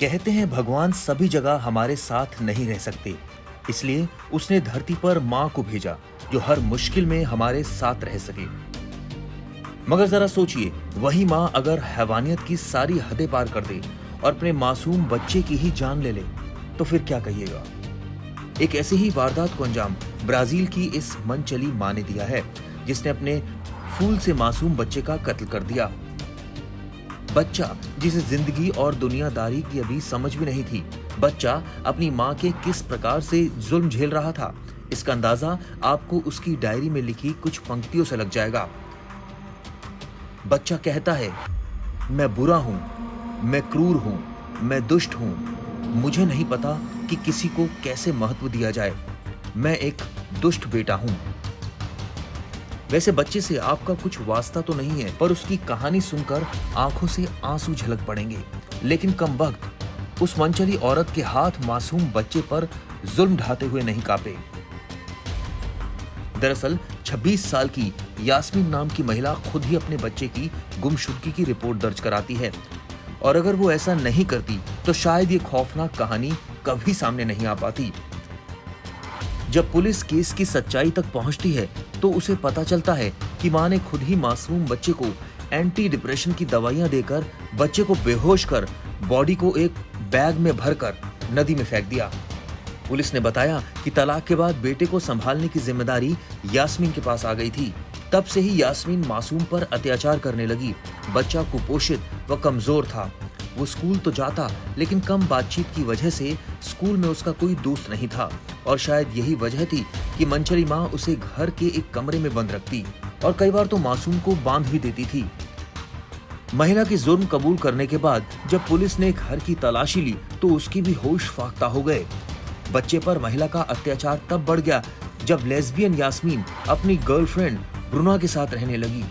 कहते हैं भगवान सभी जगह हमारे साथ नहीं रह सकते, इसलिए उसने धरती पर माँ को भेजा जो हर मुश्किल में हमारे साथ रह सके। मगर जरा सोचिए, वही माँ अगर हैवानियत की सारी हदें पार कर दे और अपने मासूम बच्चे की ही जान ले ले, तो फिर क्या कहिएगा। एक ऐसी ही वारदात को अंजाम ब्राजील की इस मनचली माँ ने दिया है, जिसने अपने फूल से मासूम बच्चे का कत्ल कर दिया। बच्चा जिसे जिंदगी और दुनियादारी की अभी समझ भी नहीं थी, बच्चा अपनी माँ के किस प्रकार से जुल्म झेल रहा था, इसका अंदाजा आपको उसकी डायरी में लिखी कुछ पंक्तियों से लग जाएगा। बच्चा कहता है, मैं बुरा हूं, मैं क्रूर हूं, मैं दुष्ट हूं, मुझे नहीं पता कि किसी को कैसे महत्व दिया जाए, मैं एक दुष्ट बेटा हूं। वैसे बच्चे से आपका कुछ वास्ता तो नहीं है, पर उसकी कहानी सुनकर आंखों से आंसू झलक पड़ेंगे। लेकिन कमबख्त उस मनचली औरत के हाथ मासूम बच्चे पर जुल्म ढाते हुए नहीं कांपे। दरअसल 26 साल की यास्मीन नाम की महिला खुद ही अपने बच्चे की गुमशुदगी की रिपोर्ट दर्ज कराती है, और अगर वो ऐसा नहीं करती तो शायद ये खौफनाक कहानी कभी सामने नहीं आ पाती। जब पुलिस केस की सच्चाई तक पहुंचती है तो उसे पता चलता है कि मां ने खुद ही मासूम बच्चे को एंटी डिप्रेशन की दवाइयां देकर बच्चे को बेहोश कर बॉडी को एक बैग में भरकर नदी में फेंक दिया। पुलिस ने बताया कि तलाक के बाद बेटे को संभालने की जिम्मेदारी यास्मीन के पास आ गई थी। तब से ही यास्मीन मासूम पर अत्याचार करने लगी। बच्चा कुपोषित व कमजोर था। वो स्कूल तो जाता, लेकिन कम बातचीत की वजह से स्कूल में उसका कोई दोस्त नहीं था, और शायद यही वजह थी कि मनचली माँ उसे घर के एक कमरे में बंद रखती और कई बार तो मासूम को बांध भी देती थी। महिला की जुर्म कबूल करने के बाद जब पुलिस ने घर की तलाशी ली तो उसकी भी होश फाख्ता हो गए। बच्चे पर महिला का अत्याचार तब बढ़ गया जब लेस्बियन यास्मीन अपनी गर्लफ्रेंड ब्रुना के साथ रहने लगी,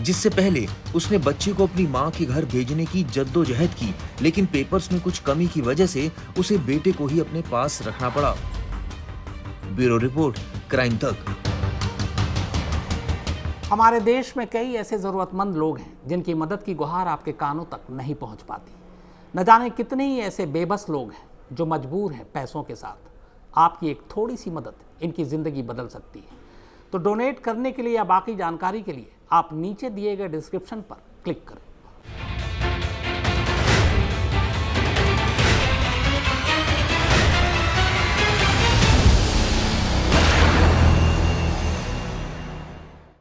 जिससे पहले उसने बच्चे को अपनी मां के घर भेजने की जद्दोजहद की, लेकिन पेपर्स में कुछ कमी की वजह से उसे बेटे को ही अपने पास रखना पड़ा। ब्यूरो रिपोर्ट, क्राइम तक। हमारे देश में कई ऐसे जरूरतमंद लोग हैं जिनकी मदद की गुहार आपके कानों तक नहीं पहुंच पाती। न जाने कितने ही ऐसे बेबस लोग हैं जो मजबूर हैं पैसों के साथ। आपकी एक थोड़ी सी मदद इनकी जिंदगी बदल सकती है। तो डोनेट करने के लिए या बाकी जानकारी के लिए आप नीचे दिए गए डिस्क्रिप्शन पर क्लिक करें।